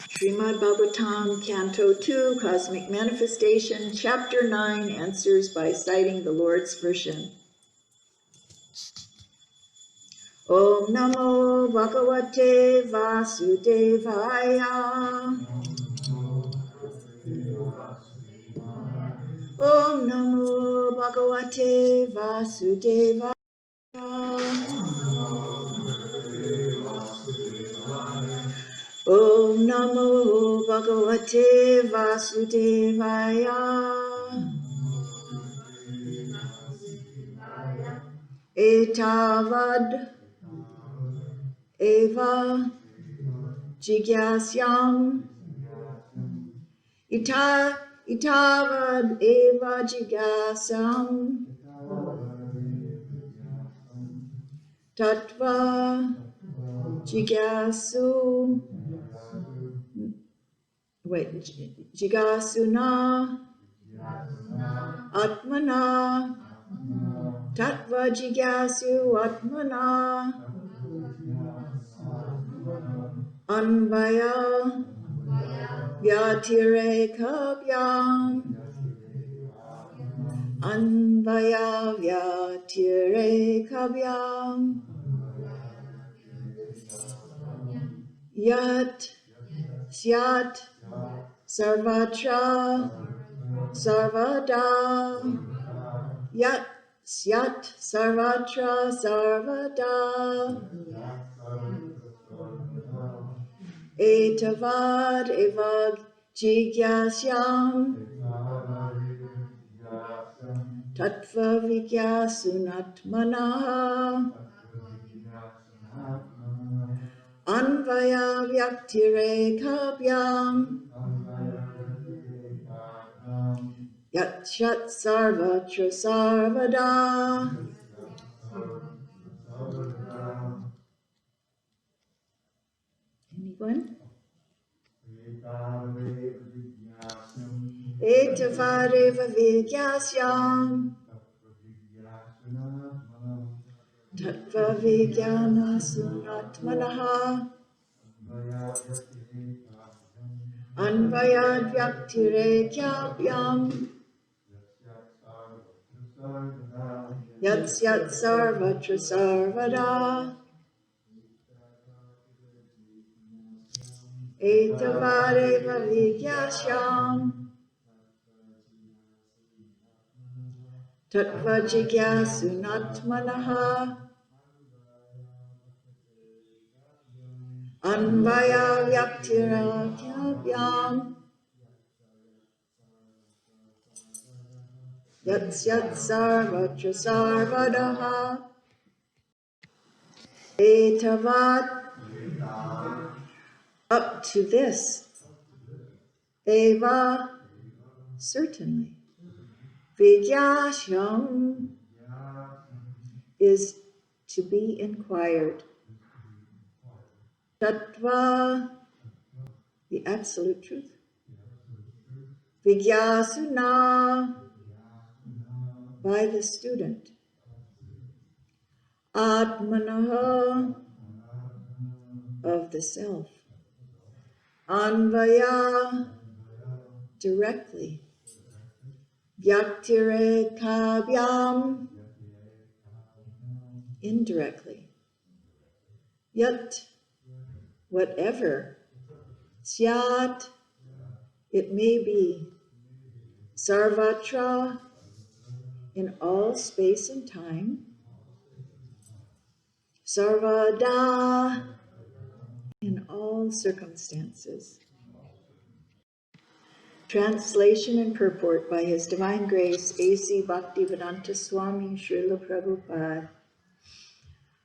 Srimad Bhagawatam Canto 2, Cosmic Manifestation, Chapter 9, Answers by Citing the Lord's Version. Om Namo Bhagavate Vasudevaya. Om Namo Bhagavate Vasudevaya. Om Namo Bhagavate Vasudevaya. Etavad eva jigyasyam. Itavad eva jigyasyam. Tattva jigyasu. Jigasuna atmana. Tattva jigyasu atmana. Anvaya vyatirekabhyam. Anvaya vyatirekabhyam. Yat syat sarvatra sarvada. Yat syat sarvatra sarvada. Etavad eva jigyasyam. Tattva vigyasunatmana. Anvaya vyaktirekabhyam. Yat shat sarvatra sarvada. Anyone? Etavadeva vigyasyam. Tattva vigyana sunatmanaha. Anvayad vyaktirekyabhyam. Yat syat sarvatra sarvada. Etavadeva vigyasyam. Tattva jigyasunatmanaha. Anvaya vyaktirekyabhyam. Yat syat sarvatra sarvadaha. Etavat, up to this. Eva, certainly. Vigyasham is to be inquired. Tattva, the absolute truth. Vigyasuna, by the student. Atmanaha, of the self. Anvaya, directly. Vyaktirekabhyam, indirectly. Yat, whatever. Syat, it may be. Sarvatra, in all space and time. Sarvada, in all circumstances. Translation and purport by His Divine Grace, A.C. Bhaktivedanta Swami Srila Prabhupada.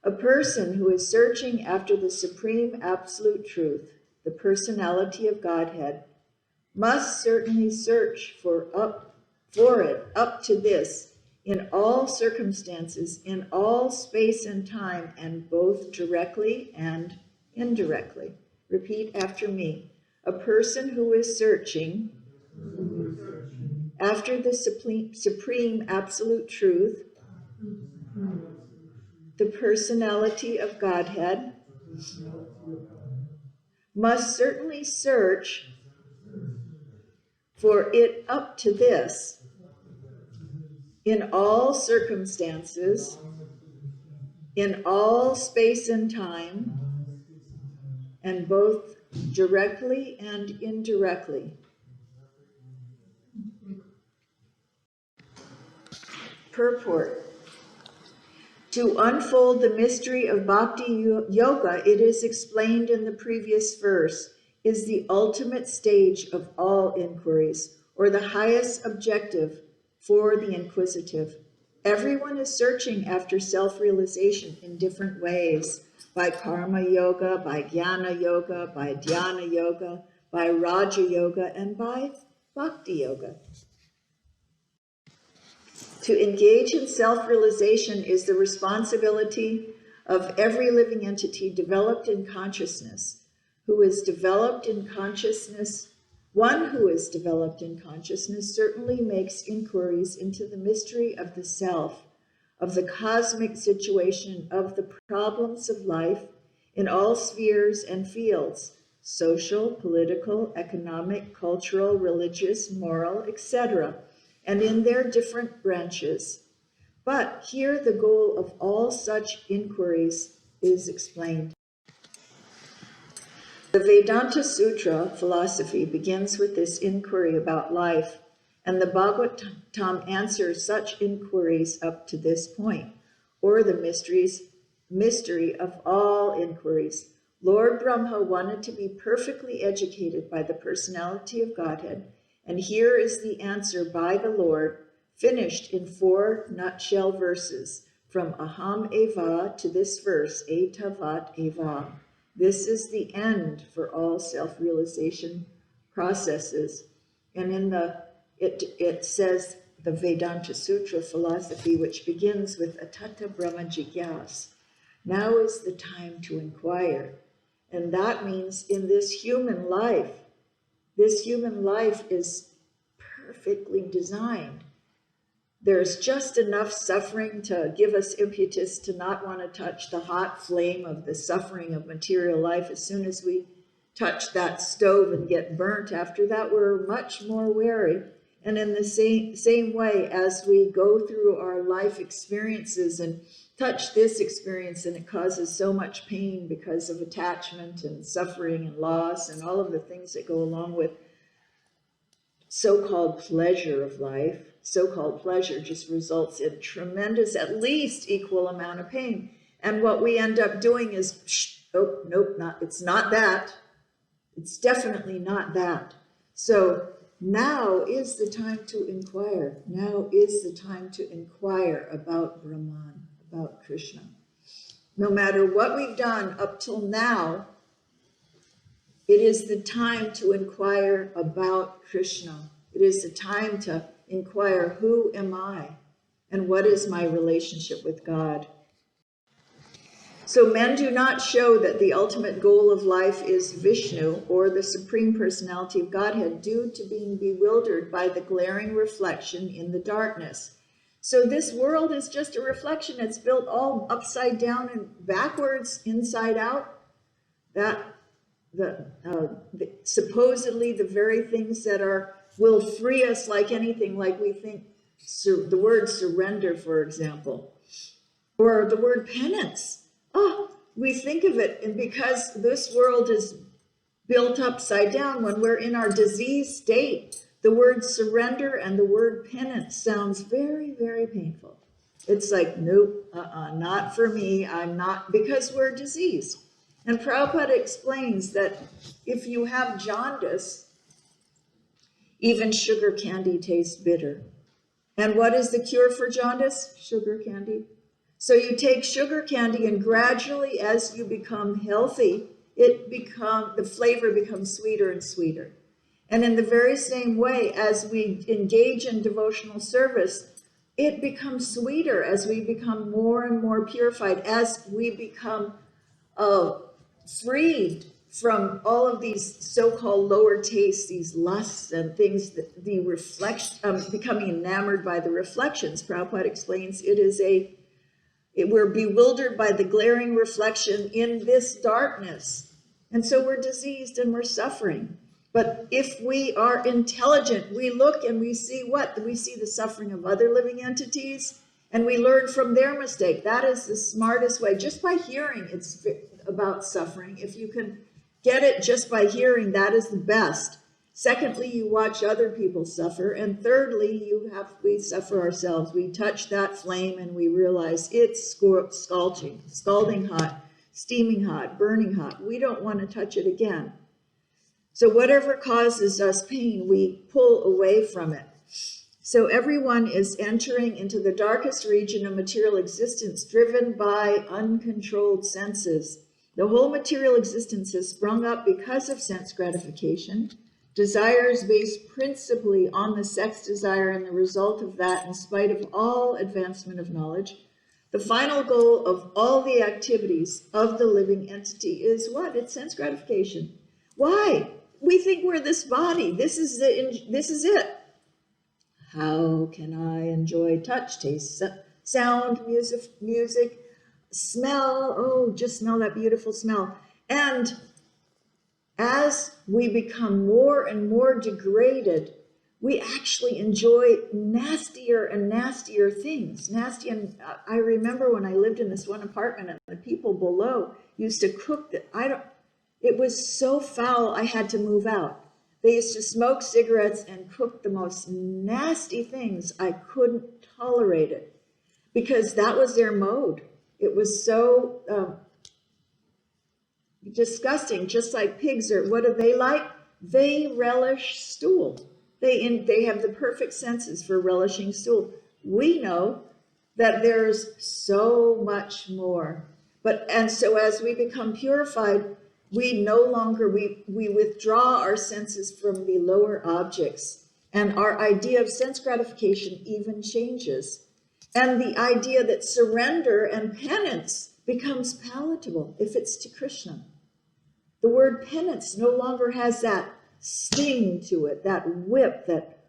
A person who is searching after the supreme absolute truth, the personality of Godhead, must certainly search for it up to this, in all circumstances, in all space and time, and both directly and indirectly. Repeat after me. A person who is searching after the supreme absolute truth, the personality of Godhead, must certainly search for it up to this in all circumstances, in all space and time, and both directly and indirectly. Purport. To unfold the mystery of Bhakti Yoga, it is explained in the previous verse, is the ultimate stage of all inquiries, or the highest objective for the inquisitive. Everyone is searching after self-realization in different ways, by karma yoga, by jnana yoga, by dhyana yoga, by raja yoga, and by bhakti yoga. To engage in self-realization is the responsibility of every living entity developed in consciousness, who is developed in consciousness. One who is developed in consciousness certainly makes inquiries into the mystery of the self, of the cosmic situation, of the problems of life in all spheres and fields, social, political, economic, cultural, religious, moral, etc., and in their different branches. But here the goal of all such inquiries is explained. The Vedanta Sutra philosophy begins with this inquiry about life, and the Bhagavatam answers such inquiries up to this point, or the mystery of all inquiries. Lord Brahma wanted to be perfectly educated by the personality of Godhead, and here is the answer by the Lord, finished in 4 nutshell verses, from Aham Eva to this verse, Etavat Eva. This is the end for all self-realization processes. And in it says the Vedanta Sutra philosophy, which begins with Atata Brahma Jigyas. Now is the time to inquire. And that means in this human life is perfectly designed. There's just enough suffering to give us impetus to not want to touch the hot flame of the suffering of material life. As soon as we touch that stove and get burnt, after that we're much more wary. And in the same way, as we go through our life experiences and touch this experience and it causes so much pain because of attachment and suffering and loss and all of the things that go along with so-called pleasure of life. So-called pleasure just results in tremendous, at least equal amount of pain. And what we end up doing is, it's not that. It's definitely not that. So now is the time to inquire. Now is the time to inquire about Brahman, about Krishna. No matter what we've done up till now, it is the time to inquire about Krishna. It is the time to inquire, who am I? And what is my relationship with God? So men do not show that the ultimate goal of life is Vishnu, or the Supreme Personality of Godhead, due to being bewildered by the glaring reflection in the darkness. So this world is just a reflection. It's built all upside down and backwards, inside out. Supposedly the very things that will free us like anything, like we think, the word surrender, for example, or the word penance. We think of it, and because this world is built upside down, when we're in our diseased state, the word surrender and the word penance sounds very, very painful. It's like, nope, not for me, I'm not, because we're diseased. And Prabhupada explains that if you have jaundice, even sugar candy tastes bitter. And what is the cure for jaundice? Sugar candy. So you take sugar candy, and gradually, as you become healthy, the flavor becomes sweeter and sweeter. And in the very same way, as we engage in devotional service, it becomes sweeter as we become more and more purified, as we become freed from all of these so-called lower tastes, these lusts and things, becoming enamored by the reflections. Prabhupada explains we're bewildered by the glaring reflection in this darkness. And so we're diseased and we're suffering. But if we are intelligent, we look and we see what? We see the suffering of other living entities, and we learn from their mistake. That is the smartest way. Just by hearing it's about suffering. If you can get it just by hearing, that is the best. Secondly, you watch other people suffer. And thirdly, we suffer ourselves. We touch that flame and we realize it's scalding hot, steaming hot, burning hot. We don't want to touch it again. So whatever causes us pain, we pull away from it. So everyone is entering into the darkest region of material existence, driven by uncontrolled senses. The whole material existence has sprung up because of sense gratification. Desires based principally on the sex desire, and the result of that, in spite of all advancement of knowledge. The final goal of all the activities of the living entity is what? It's sense gratification. Why? We think we're this body. This is it. How can I enjoy touch, taste, sound, music, smell? Oh, just smell that beautiful smell. And as we become more and more degraded, we actually enjoy nastier and nastier things. Nasty, and I remember when I lived in this one apartment, and the people below used to cook it was so foul, I had to move out. They used to smoke cigarettes and cook the most nasty things. I couldn't tolerate it because that was their mode. It was so disgusting, just like pigs are. What do they like? They relish stool. They have the perfect senses for relishing stool. We know that there's so much more. And so as we become purified, we no longer, we withdraw our senses from the lower objects, and our idea of sense gratification even changes. And the idea that surrender and penance becomes palatable if it's to Krishna. The word penance no longer has that sting to it, that whip, that,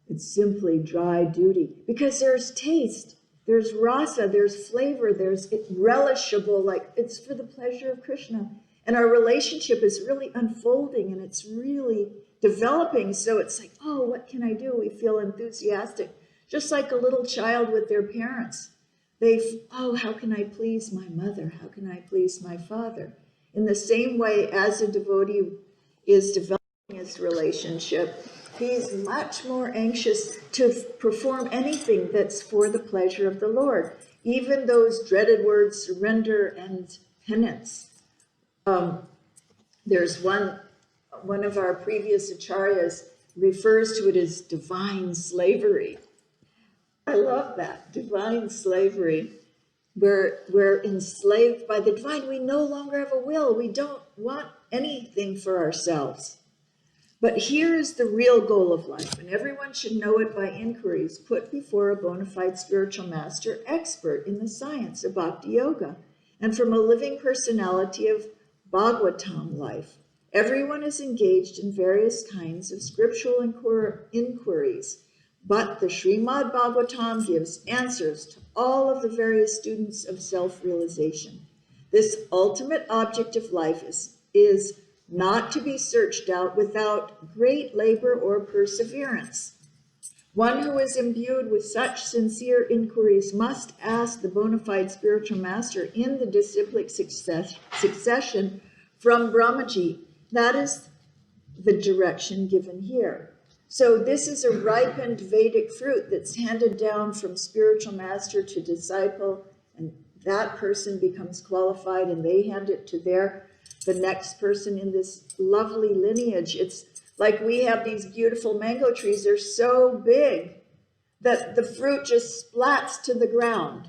it's simply dry duty. Because there's taste, there's rasa, there's flavor, it's relishable, like it's for the pleasure of Krishna. And our relationship is really unfolding and it's really developing. So it's like, oh, what can I do? We feel enthusiastic, just like a little child with their parents. How can I please my mother? How can I please my father? In the same way as a devotee is developing his relationship, he's much more anxious to perform anything that's for the pleasure of the Lord. Even those dreaded words, surrender and penance. There's one of our previous acharyas refers to it as divine slavery. I love that, divine slavery. We're enslaved by the divine. We no longer have a will. We don't want anything for ourselves. But here is the real goal of life, and everyone should know it by inquiries put before a bona fide spiritual master, expert in the science of bhakti yoga, and from a living personality of Bhagavatam life. Everyone is engaged in various kinds of scriptural inquiries, but the Srimad Bhagavatam gives answers to all of the various students of self-realization. This ultimate object of life is not to be searched out without great labor or perseverance. One who is imbued with such sincere inquiries must ask the bona fide spiritual master in the disciplic succession from Brahmaji. That is the direction given here. So this is a ripened Vedic fruit that's handed down from spiritual master to disciple, and that person becomes qualified and they hand it to the next person in this lovely lineage. It's like we have these beautiful mango trees. They're so big that the fruit just splats to the ground.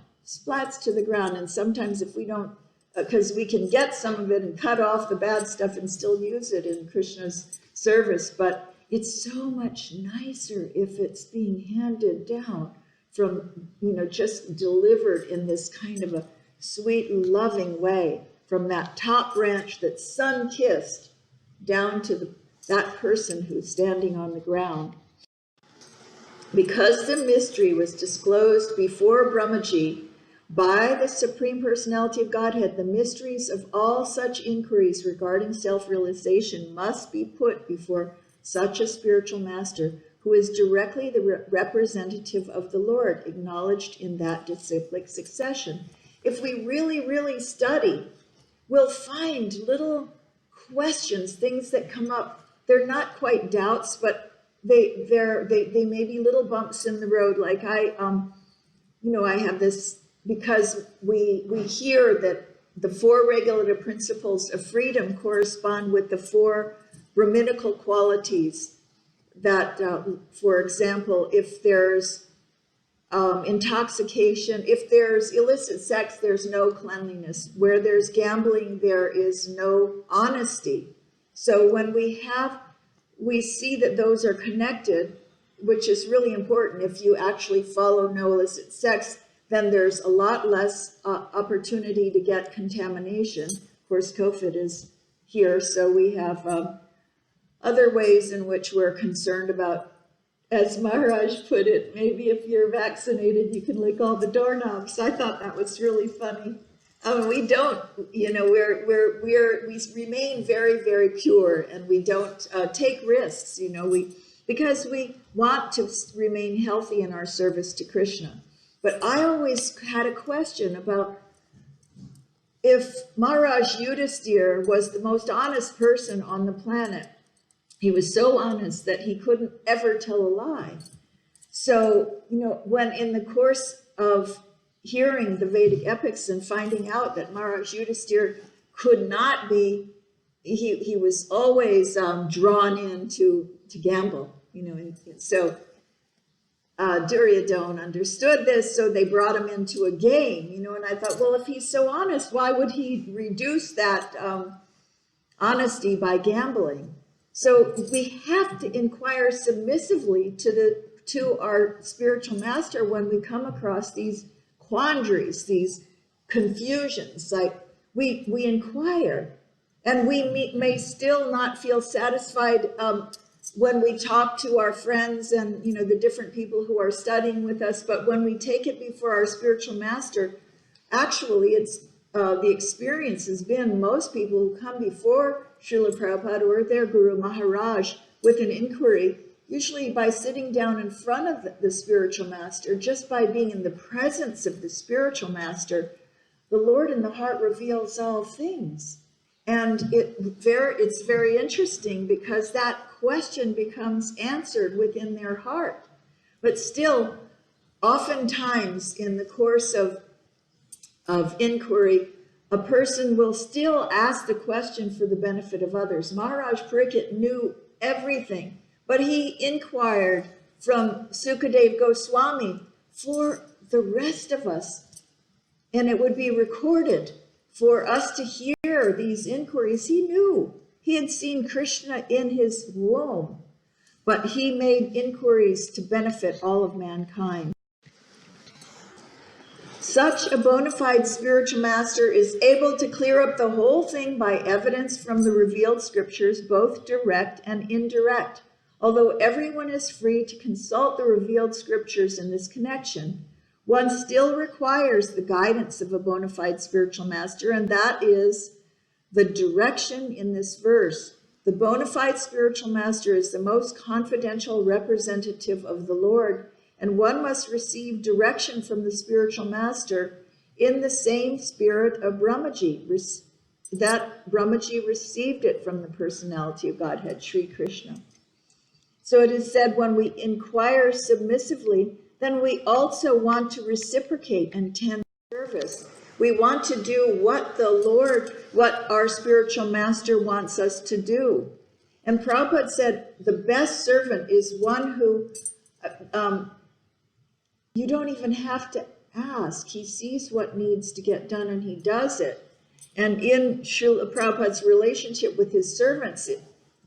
And sometimes if we don't, because we can get some of it and cut off the bad stuff and still use it in Krishna's service, but it's so much nicer if it's being handed down from, just delivered in this kind of a sweet, loving way, from that top branch that's sun-kissed down to that person who's standing on the ground. Because the mystery was disclosed before Brahmaji, By the Supreme Personality of Godhead, the mysteries of all such inquiries regarding self-realization must be put before such a spiritual master who is directly the representative of the Lord, acknowledged in that disciplic succession. If we really, really study, we'll find little questions, things that come up. They're not quite doubts, but they may be little bumps in the road. Like I have this, because we hear that the four regulative principles of freedom correspond with the four Brahminical qualities that, for example, if there's intoxication, if there's illicit sex, there's no cleanliness. Where there's gambling, there is no honesty. So when we see that those are connected, which is really important. If you actually follow no illicit sex, then there's a lot less opportunity to get contamination. Of course, COVID is here, so we have other ways in which we're concerned about, as Maharaj put it, maybe if you're vaccinated, you can lick all the doorknobs. I thought that was really funny. We don't, we remain very, very pure, and we don't take risks, because we want to remain healthy in our service to Krishna. But I always had a question about if Maharaj Yudhisthira was the most honest person on the planet. He was so honest that he couldn't ever tell a lie. So, when in the course of hearing the Vedic epics and finding out that Maharaj Yudhisthira could not be, he was always drawn in to gamble, and so Duryodhana understood this, so they brought him into a game, and I thought, well, if he's so honest, why would he reduce that honesty by gambling? So we have to inquire submissively to our spiritual master when we come across these quandaries, these confusions. Like we inquire, and we may still not feel satisfied when we talk to our friends and the different people who are studying with us. But when we take it before our spiritual master, actually it's the experience has been most people who come before Srila Prabhupada or their Guru Maharaj with an inquiry, usually by sitting down in front of the spiritual master, just by being in the presence of the spiritual master, the Lord in the heart reveals all things. And it's very interesting because that question becomes answered within their heart. But still, oftentimes in the course of inquiry, a person will still ask the question for the benefit of others. Maharaj Parikshit knew everything, but he inquired from Sukadev Goswami for the rest of us. And it would be recorded for us to hear these inquiries. He knew. He had seen Krishna in his womb, but he made inquiries to benefit all of mankind. Such a bona fide spiritual master is able to clear up the whole thing by evidence from the revealed scriptures, both direct and indirect. Although everyone is free to consult the revealed scriptures in this connection, one still requires the guidance of a bona fide spiritual master, and that is the direction in this verse. The bona fide spiritual master is the most confidential representative of the Lord, and one must receive direction from the spiritual master in the same spirit of Brahmaji. That Brahmaji received it from the personality of Godhead, Sri Krishna. So it is said, when we inquire submissively, then we also want to reciprocate and tend service. We want to do what our spiritual master wants us to do. And Prabhupada said, the best servant is one who you don't even have to ask. He sees what needs to get done and he does it. And in Srila Prabhupada's relationship with his servants,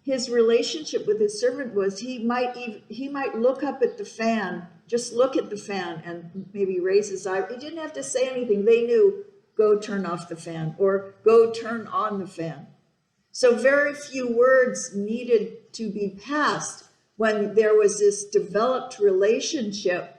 his relationship with his servant was he might look up at the fan, just look at the fan and maybe raise his eye. He didn't have to say anything. They knew, go turn off the fan or go turn on the fan. So very few words needed to be passed when there was this developed relationship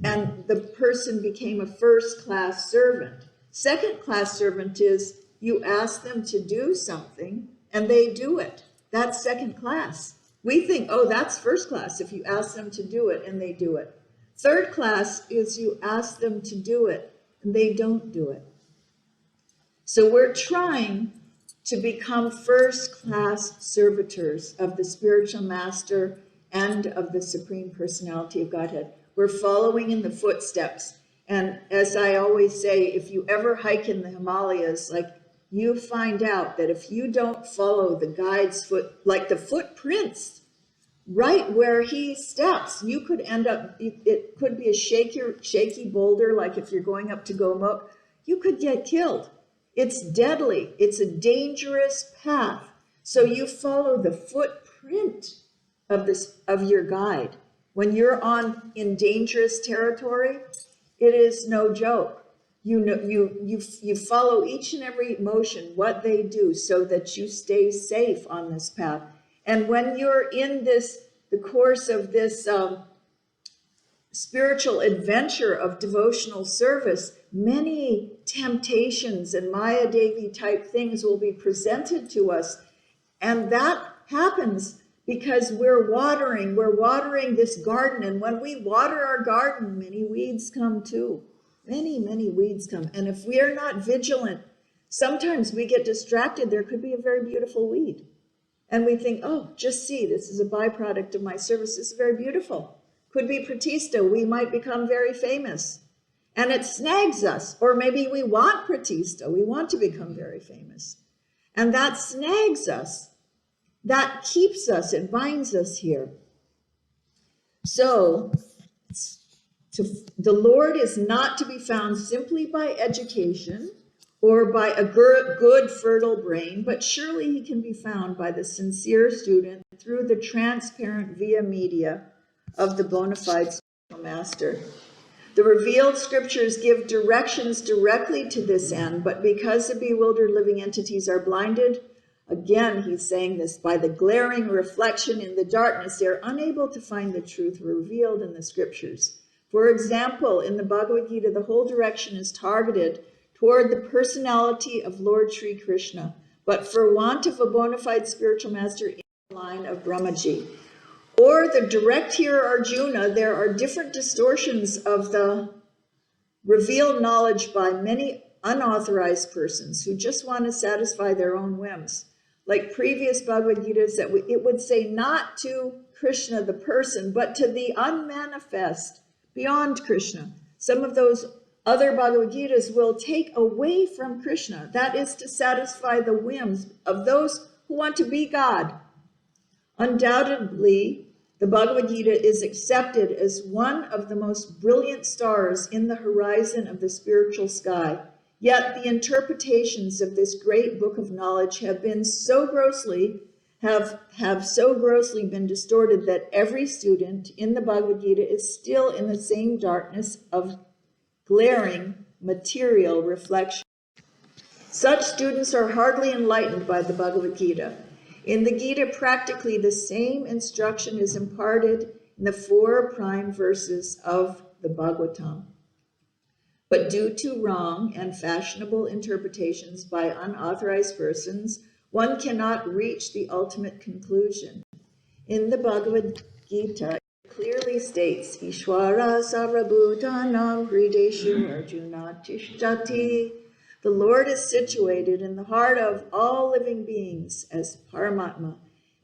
and the person became a first-class servant. Second-class servant is you ask them to do something and they do it. That's second class. We think, oh, that's first class if you ask them to do it and they do it. Third class is you ask them to do it and they don't do it. So we're trying to become first-class servitors of the spiritual master and of the Supreme Personality of Godhead. We're following in the footsteps. And as I always say, if you ever hike in the Himalayas, like, you find out that if you don't follow the guide's foot, like the footprints, right where he steps, you could end up, it could be a shaky boulder, like if you're going up to Gomukh, you could get killed. It's deadly. It's a dangerous path. So you follow the footprint of your guide. When you're in dangerous territory, it is no joke. You follow each and every motion, what they do, so that you stay safe on this path. And when you're in the course of this spiritual adventure of devotional service, many temptations and Maya Devi type things will be presented to us. And that happens because we're watering this garden. And when we water our garden, many weeds come too. Many weeds come. And if we are not vigilant, sometimes we get distracted. There could be a very beautiful weed. And we think, oh, just see, this is a byproduct of my service. This is very beautiful. Could be pratista. We might become very famous. And it snags us. Or maybe we want pratista. We want to become very famous. And that snags us. That keeps us. It binds us here. So, the Lord is not to be found simply by education or by a good, fertile brain, but surely he can be found by the sincere student through the transparent via media of the bona fide spiritual master. The revealed scriptures give directions directly to this end, but because the bewildered living entities are blinded, again, he's saying this, by the glaring reflection in the darkness, they're unable to find the truth revealed in the scriptures. For example, in the Bhagavad Gita, the whole direction is targeted toward the personality of Lord Sri Krishna, but for want of a bona fide spiritual master in the line of Brahmaji. Or the direct hearer Arjuna, there are different distortions of the revealed knowledge by many unauthorized persons who just want to satisfy their own whims. Like previous Bhagavad Gitas, that it would say not to Krishna, the person, but to the unmanifest beyond Krishna. Some of those other Bhagavad Gitas will take away from Krishna. That is to satisfy the whims of those who want to be God. Undoubtedly, the Bhagavad Gita is accepted as one of the most brilliant stars in the horizon of the spiritual sky. Yet the interpretations of this great book of knowledge have so grossly been distorted that every student in the Bhagavad Gita is still in the same darkness of glaring material reflection. Such students are hardly enlightened by the Bhagavad Gita. In the Gita, practically the same instruction is imparted in the 4 prime verses of the Bhagavatam. But due to wrong and fashionable interpretations by unauthorized persons, one cannot reach the ultimate conclusion. In the Bhagavad Gita, it clearly states, Ishwara sarvabhutanam hrideshu arjuna tishtati. The Lord is situated in the heart of all living beings as Paramatma,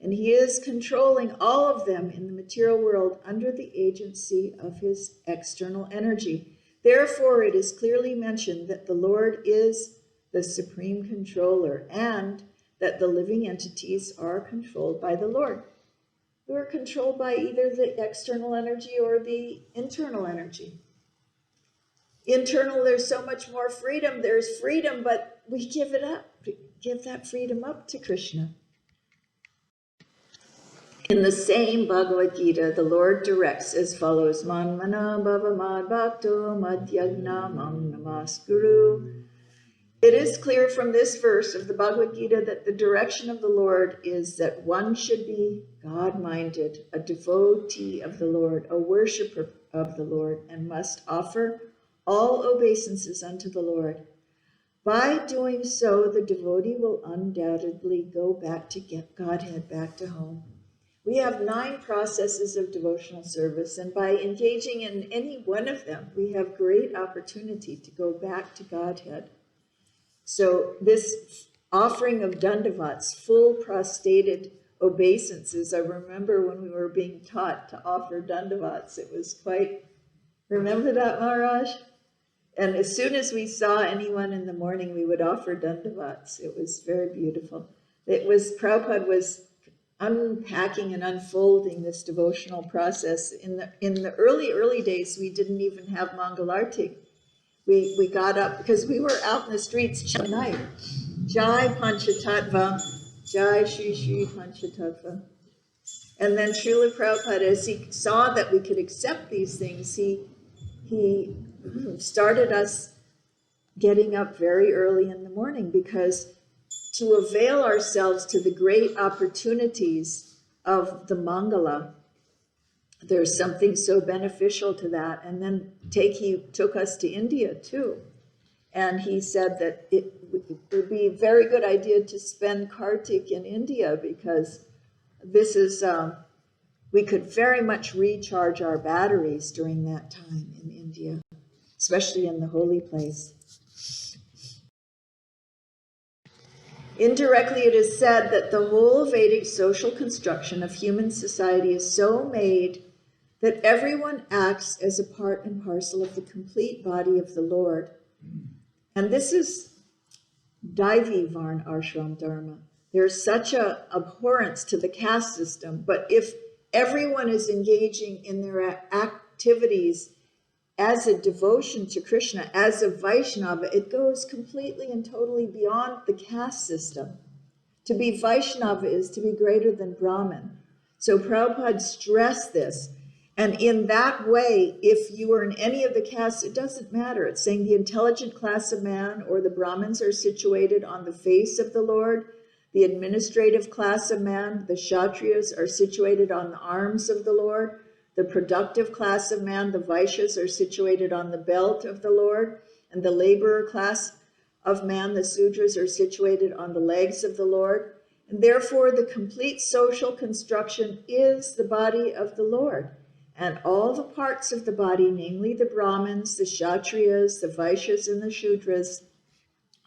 and he is controlling all of them in the material world under the agency of his external energy. Therefore, it is clearly mentioned that the Lord is the supreme controller and that the living entities are controlled by the Lord. We are controlled by either the external energy or the internal energy. Internal, there's so much more freedom. There's freedom, but we give it up. Give that freedom up to Krishna. In the same Bhagavad Gita, the Lord directs as follows, Manmana bhava mad bhakto madhyagna mam namaskuru. It is clear from this verse of the Bhagavad Gita that the direction of the Lord is that one should be God-minded, a devotee of the Lord, a worshiper of the Lord and must offer all obeisances unto the Lord. By doing so, the devotee will undoubtedly go back to get Godhead, back to home. We have 9 processes of devotional service, and by engaging in any one of them, we have great opportunity to go back to Godhead. So this offering of dandavats, full prostrated obeisances, I remember when we were being taught to offer dandavats, it was quite, remember that, Maharaj? And as soon as we saw anyone in the morning, we would offer dandavats. It was very beautiful. Prabhupada was unpacking and unfolding this devotional process. In the early days, we didn't even have Mangalarti. We got up, because we were out in the streets at night. Jai Panchatattva, Jai Shri Shri Panchatattva. And then Srila Prabhupada, as he saw that we could accept these things, he started us getting up very early in the morning, because to avail ourselves to the great opportunities of the Mangala, there's something so beneficial to that. And then he took us to India too. And he said that it would be a very good idea to spend Kartik in India, because this is, we could very much recharge our batteries during that time in India, especially in the holy place. Indirectly, it is said that the whole Vedic social construction of human society is so made that everyone acts as a part and parcel of the complete body of the Lord. And this is devi varn ashram dharma. There's such an abhorrence to the caste system, but if everyone is engaging in their activities as a devotion to Krishna, as a Vaishnava, it goes completely and totally beyond the caste system. To be Vaishnava is to be greater than Brahmin. So Prabhupada stressed this. And in that way, if you are in any of the castes, it doesn't matter. It's saying the intelligent class of man or the Brahmins are situated on the face of the Lord. The administrative class of man, the Kshatriyas, are situated on the arms of the Lord. The productive class of man, the Vaishyas, are situated on the belt of the Lord. And the laborer class of man, the Sudras, are situated on the legs of the Lord. And therefore, the complete social construction is the body of the Lord. And all the parts of the body, namely the Brahmins, the Kshatriyas, the Vaishyas, and the Shudras,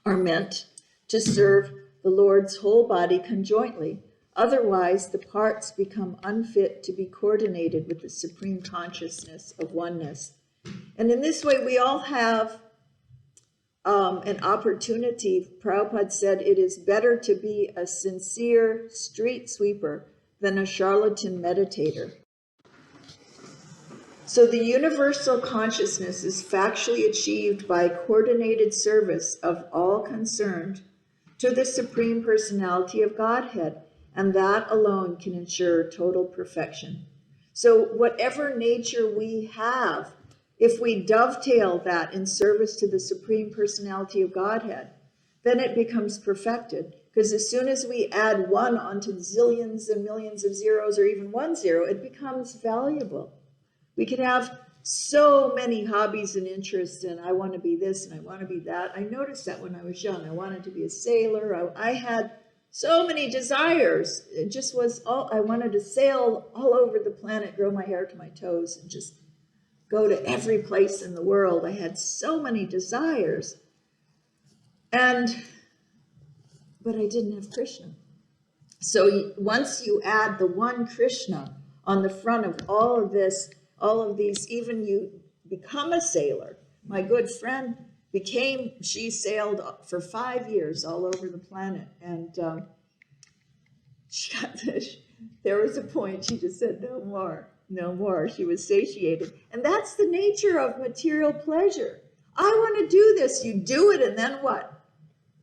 are meant to serve the Lord's whole body conjointly. Otherwise, the parts become unfit to be coordinated with the supreme consciousness of oneness. And in this way, we all have an opportunity. Prabhupada said it is better to be a sincere street sweeper than a charlatan meditator. So the universal consciousness is factually achieved by coordinated service of all concerned to the Supreme Personality of Godhead, and that alone can ensure total perfection. So whatever nature we have, if we dovetail that in service to the Supreme Personality of Godhead, then it becomes perfected. Because as soon as we add 1 onto zillions and millions of zeros, or even 1 0, it becomes valuable. We could have so many hobbies and interests, and I want to be this and I want to be that. I noticed that when I was young. I wanted to be a sailor. I had so many desires. It just was all, I wanted to sail all over the planet, grow my hair to my toes, and just go to every place in the world. I had so many desires. But I didn't have Krishna. So once you add the one Krishna on the front of all of this, all of these, even you become a sailor. My good friend she sailed for 5 years all over the planet. And there was a point she just said, no more, no more. She was satiated. And that's the nature of material pleasure. I want to do this. You do it, and then what?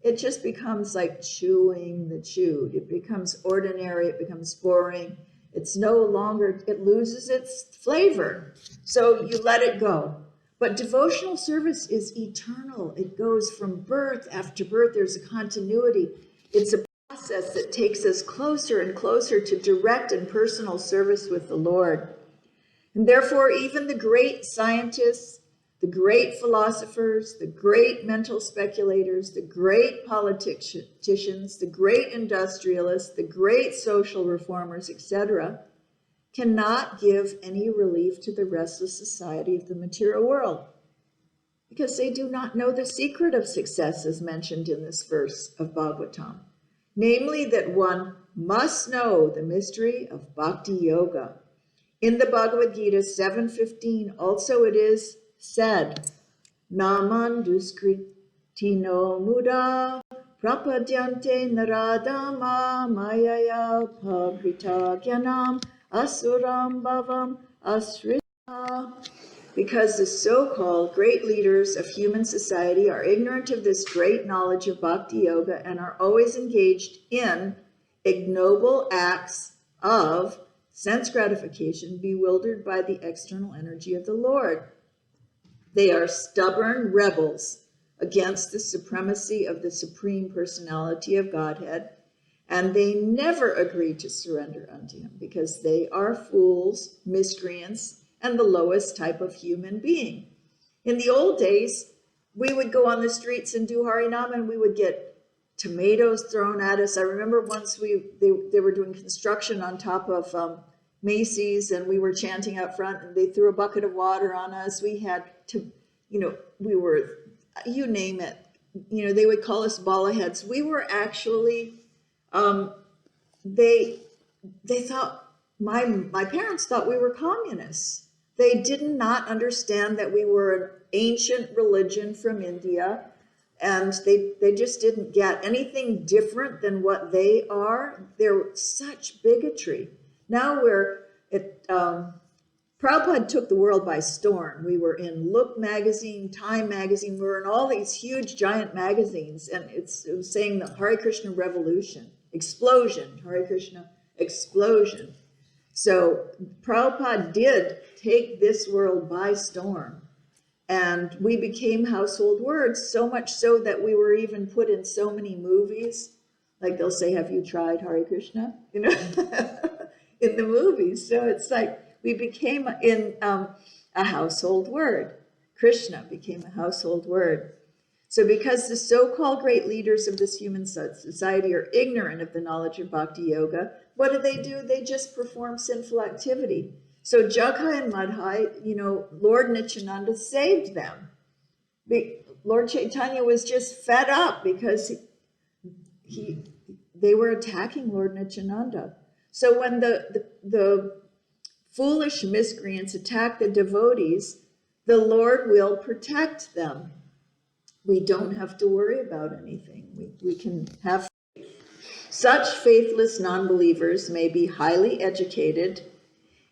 It just becomes like chewing the chewed. It becomes ordinary. It becomes boring. It's no longer, it loses its flavor. So you let it go. But devotional service is eternal. It goes from birth after birth. There's a continuity. It's a process that takes us closer and closer to direct and personal service with the Lord. And therefore, even the great scientists, the great philosophers, the great mental speculators, the great politicians, the great industrialists, the great social reformers, etc., cannot give any relief to the restless society of the material world, because they do not know the secret of success as mentioned in this verse of Bhagavatam, namely that one must know the mystery of Bhakti Yoga. In the Bhagavad Gita 7:15 also it is said, Naman duskritino muda prapadyante naradama mayaya pagrita gyanam asuram bhavam asrita. Because the so-called great leaders of human society are ignorant of this great knowledge of Bhakti Yoga and are always engaged in ignoble acts of sense gratification, bewildered by the external energy of the Lord. They are stubborn rebels against the supremacy of the Supreme Personality of Godhead, and they never agree to surrender unto him because they are fools, miscreants, and the lowest type of human being. In the old days, we would go on the streets and do Harinam, and we would get tomatoes thrown at us. I remember once they were doing construction on top of Macy's, and we were chanting out front, and they threw a bucket of water on us. We had to, we were, you name it, they would call us ballheads. We were actually, they thought, my parents thought we were communists. They did not understand that we were an ancient religion from India, and they just didn't get anything different than what they are. They're such bigotry. Now Prabhupada took the world by storm. We were in Look magazine, Time magazine, we were in all these huge giant magazines, and it was saying the Hare Krishna revolution, explosion, Hare Krishna explosion. So Prabhupada did take this world by storm, and we became household words, so much so that we were even put in so many movies. Like they'll say, have you tried Hare Krishna? In the movies. So it's like we became a household word. Krishna became a household word. So because the so-called great leaders of this human society are ignorant of the knowledge of Bhakti Yoga, what do? They just perform sinful activity. So Jagha and Madhai, Lord Nityananda saved them. Lord Chaitanya was just fed up because they were attacking Lord Nityananda. So when the foolish miscreants attack the devotees, the Lord will protect them. We don't have to worry about anything. We can have faith. Such faithless non-believers may be highly educated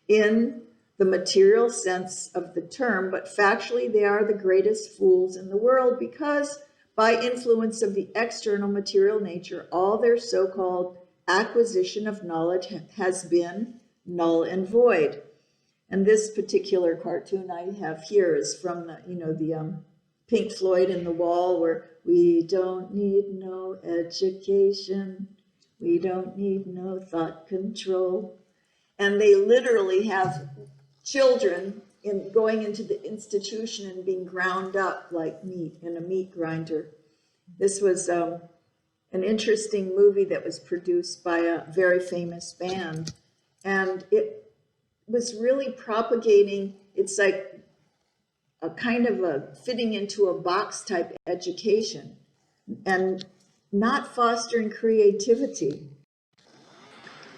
in the material sense of the term, but factually they are the greatest fools in the world because by influence of the external material nature, all their so-called acquisition of knowledge has been null and void. And this particular cartoon I have here is from the Pink Floyd in the Wall, where we don't need no education, we don't need no thought control. And they literally have children going into the institution and being ground up like meat in a meat grinder. This was an interesting movie that was produced by a very famous band. And it was really propagating, it's like a kind of a fitting into a box type education and not fostering creativity.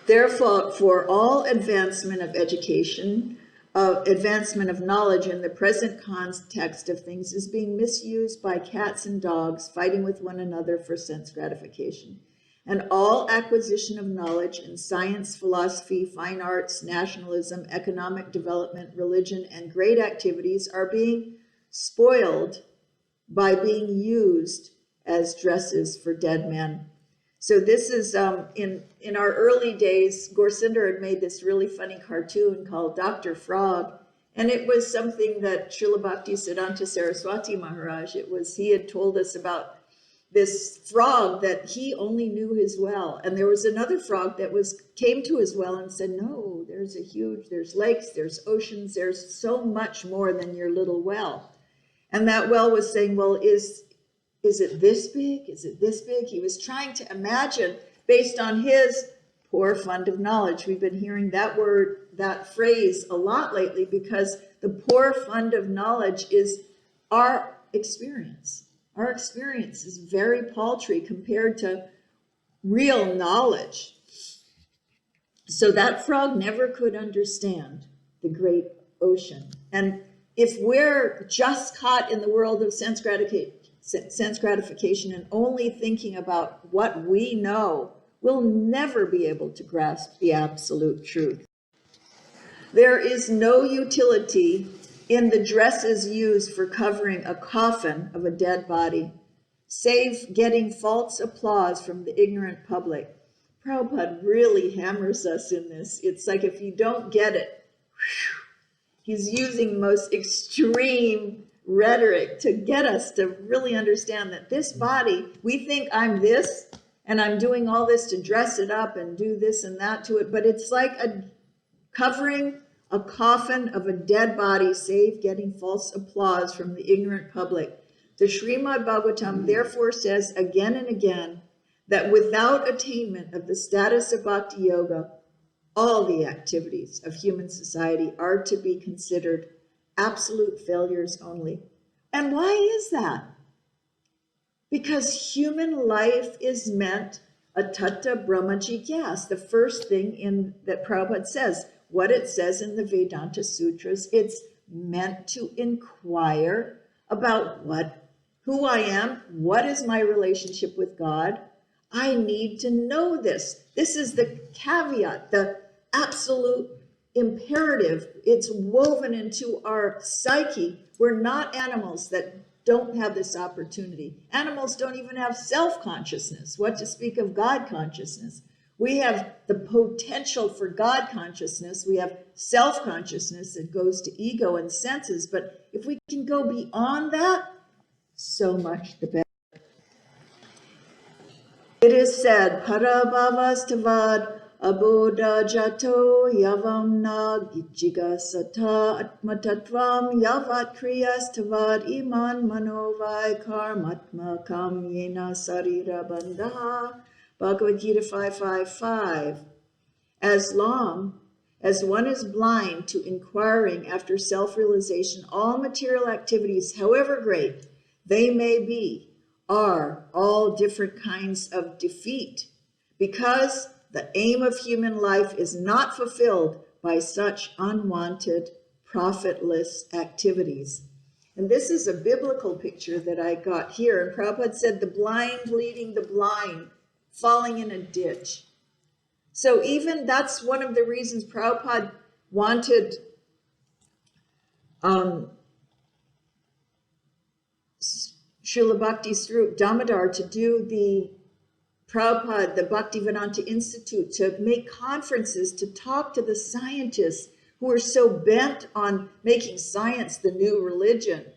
Therefore, for all advancement of education, advancement of knowledge in the present context of things is being misused by cats and dogs fighting with one another for sense gratification. And all acquisition of knowledge in science, philosophy, fine arts, nationalism, economic development, religion, and great activities are being spoiled by being used as dresses for dead men. So this is, in our early days, Gorsinder had made this really funny cartoon called Dr. Frog, and it was something that Srila Bhaktisiddhanta Saraswati Maharaj, he had told us about this frog that he only knew his well. And there was another frog that came to his well and said, no, there's lakes, there's oceans, there's so much more than your little well. And that well was saying, well, is it this big? Is it this big? He was trying to imagine based on his poor fund of knowledge. We've been hearing that phrase a lot lately, because the poor fund of knowledge is our experience. Our experience is very paltry compared to real knowledge. So that frog never could understand the great ocean. And if we're just caught in the world of sense gratification and only thinking about what we know, we'll never be able to grasp the absolute truth. There is no utility in the dresses used for covering a coffin of a dead body, save getting false applause from the ignorant public. Prabhupada really hammers us in this. It's like, if you don't get it, he's using the most extreme rhetoric to get us to really understand that this body, we think I'm this, and I'm doing all this to dress it up and do this and that to it, but it's like covering a coffin of a dead body, save getting false applause from the ignorant public. The Srimad Bhagavatam therefore says again and again that without attainment of the status of Bhakti Yoga, all the activities of human society are to be considered absolute failures only. And why is that? Because human life is meant atata brahma jigyas, the first thing that Prabhupada says. What it says in the Vedanta Sutras, it's meant to inquire about who I am, what is my relationship with God. I need to know this. This is the caveat, the absolute imperative. It's woven into our psyche. We're not animals that don't have this opportunity. Animals don't even have self-consciousness, what to speak of God consciousness. We have the potential for God consciousness. We have self-consciousness that goes to ego and senses. But if we can go beyond that, so much the better. It is said, Parabhavastavad Abodha Jato Yavam na Gijigasata Atmatatvam Yavat Kriyastavad Iman Manovai Karmatma Kam Yena Sarira Bandha. Bhagavad Gita 5.5.5. As long as one is blind to inquiring after self-realization, all material activities, however great they may be, are all different kinds of defeat, because the aim of human life is not fulfilled by such unwanted, profitless activities. And this is a biblical picture that I got here. And Prabhupada said, the blind leading the blind, falling in a ditch. So even that's one of the reasons Prabhupada wanted Srila Bhakti Swarup Damodar to do the Prabhupada, the Bhaktivedanta Institute, to make conferences, to talk to the scientists who are so bent on making science the new religion,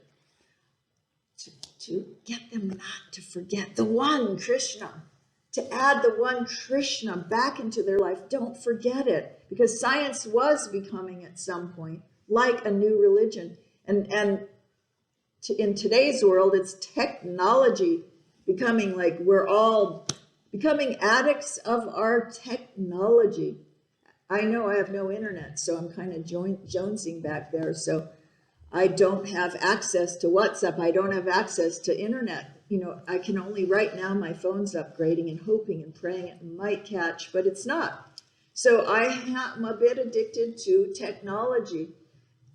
to get them not to forget the one Krishna, to add the one Krishna back into their life. Don't forget it, because science was becoming at some point like a new religion. And in today's world, it's technology becoming like we're all becoming addicts of our technology. I know I have no internet, so I'm kind of jonesing back there. So I don't have access to WhatsApp. I don't have access to internet. You know, I can only right now, my phone's upgrading and hoping and praying it might catch, but it's not. So I'm a bit addicted to technology,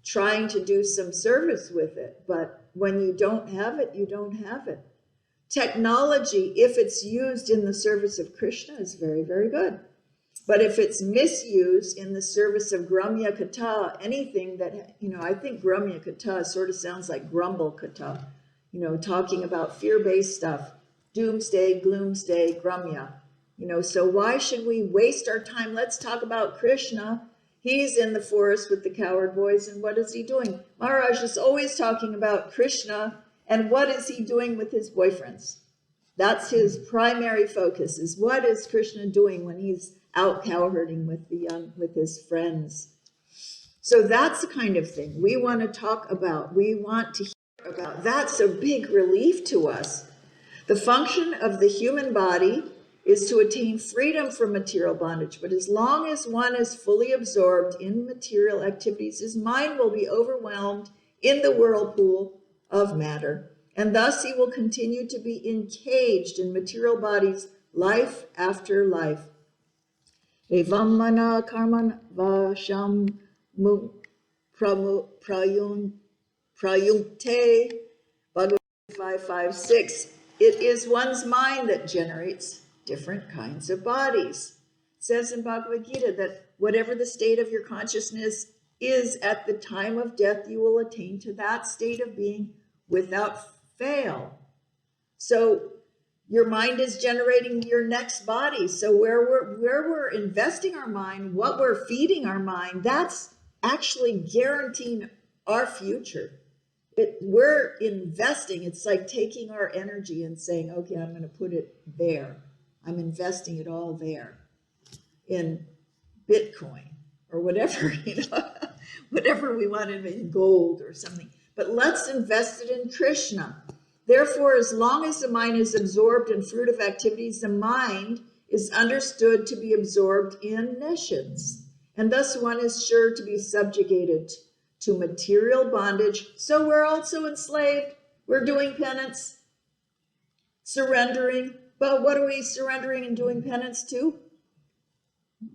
trying to do some service with it. But when you don't have it, you don't have it. Technology, if it's used in the service of Krishna, is very, very good. But if it's misused in the service of Gramya Katha, anything that, I think Gramya Katha sort of sounds like grumble Katha, talking about fear-based stuff, doomsday, gloomsday, Gramya. So why should we waste our time? Let's talk about Krishna. He's in the forest with the coward boys, and what is he doing? Maharaja is always talking about Krishna, and what is he doing with his boyfriends? That's his primary focus, is what is Krishna doing when he's out cowherding with his friends. So that's the kind of thing we want to talk about. We want to hear about. That's a big relief to us. The function of the human body is to attain freedom from material bondage. But as long as one is fully absorbed in material activities, his mind will be overwhelmed in the whirlpool of matter. And thus he will continue to be encaged in material bodies life after life. Evamana karman vasham prayunte Bhagavad 5:5-6. It is one's mind that generates different kinds of bodies. It says in Bhagavad Gita that whatever the state of your consciousness is at the time of death, you will attain to that state of being without fail. So your mind is generating your next body. So where we're investing our mind, what we're feeding our mind, that's actually guaranteeing our future. We're investing. It's like taking our energy and saying, okay, I'm going to put it there. I'm investing it all there in Bitcoin or whatever, whatever we want, in gold or something. But let's invest it in Krishna. Therefore, as long as the mind is absorbed in fruitive activities, the mind is understood to be absorbed in nescience. And thus one is sure to be subjugated to material bondage. So we're also enslaved. We're doing penance, surrendering. But what are we surrendering and doing penance to?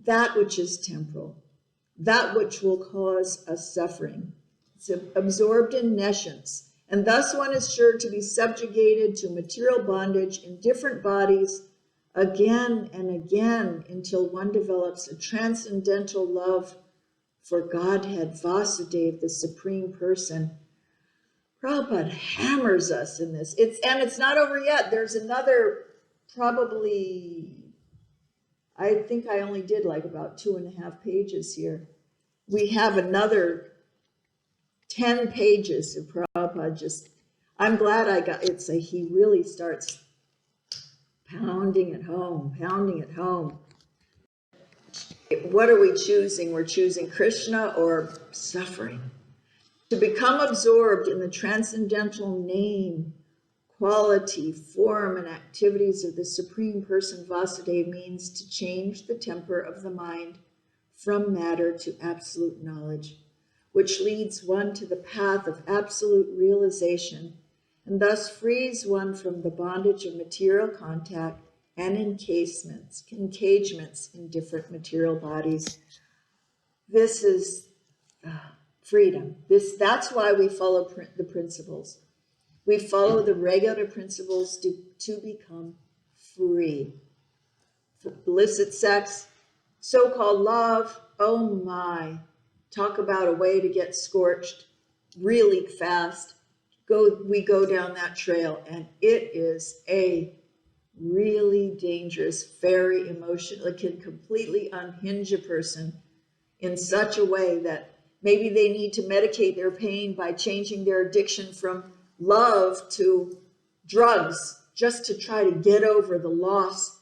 That which is temporal, that which will cause us suffering. It's absorbed in nescience. And thus one is sure to be subjugated to material bondage in different bodies again and again until one develops a transcendental love for Godhead, Vasudeva, the Supreme Person. Prabhupada hammers us in this. It's not over yet. There's another, probably, I think I only did like about 2.5 pages here. We have another 10 pages of Prabhupada I'm glad I got, he really starts pounding it home. What are we choosing? We're choosing Krishna or suffering. To become absorbed in the transcendental name, quality, form, and activities of the Supreme Person Vasudeva means to change the temper of the mind from matter to absolute knowledge, which leads one to the path of absolute realization and thus frees one from the bondage of material contact and encagements in different material bodies. This is freedom. That's why we follow the principles. We follow the regular principles to become free. For illicit sex, so-called love, oh my. Talk about a way to get scorched really fast. We go down that trail, and it is a really dangerous, very emotional. It can completely unhinge a person in such a way that maybe they need to medicate their pain by changing their addiction from love to drugs, just to try to get over the loss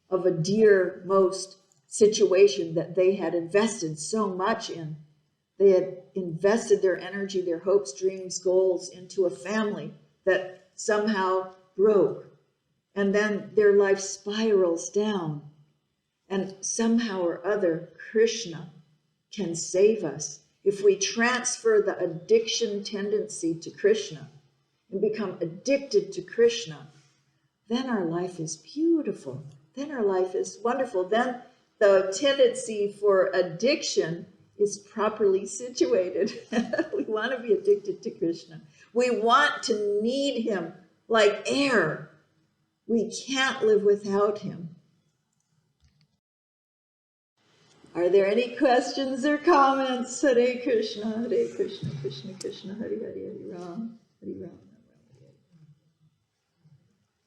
of a dear most situation that they had invested so much in. They had invested their energy, their hopes, dreams, goals into a family that somehow broke. And then their life spirals down. And somehow or other, Krishna can save us. If we transfer the addiction tendency to Krishna and become addicted to Krishna, then our life is beautiful. Then our life is wonderful. Then the tendency for addiction is properly situated. We want to be addicted to Krishna. We want to need him like air. We can't live without him. Are there any questions or comments? Hare Krishna, Krishna Krishna, Hare Hare, Hare Ram, Hare Ram.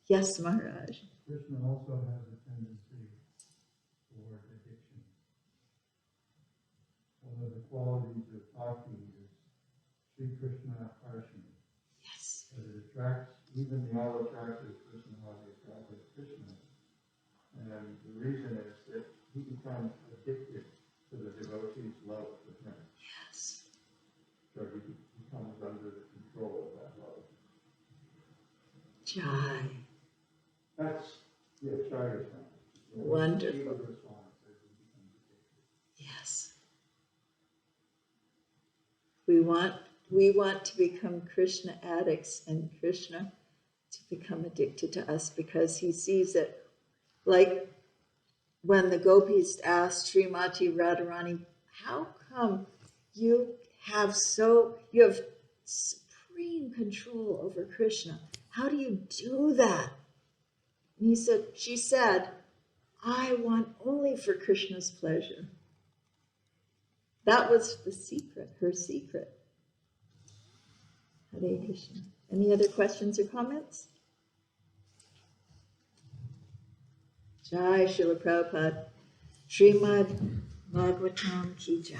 Yes, Maharaj. Krishna also has a tendency toward addiction. One of the qualities of bhakti is Sri Krishna Arshana. Yes. That it attracts, even the all-attractive personality attracts Krishna. And the reason is that he becomes addicted to the devotee's love for him. Yes. So he becomes under the control of that love. Jai. That's the Acharya response. Wonderful. Yes. We want to become Krishna addicts and Krishna to become addicted to us, because he sees it. Like when the gopis asked Srimati Radharani, how come you have supreme control over Krishna? How do you do that? And she said, I want only for Krishna's pleasure. That was the secret, her secret. Hare Krishna. Any other questions or comments? Jai Srila Prabhupada. Srimad Bhagavatam Ki Jai.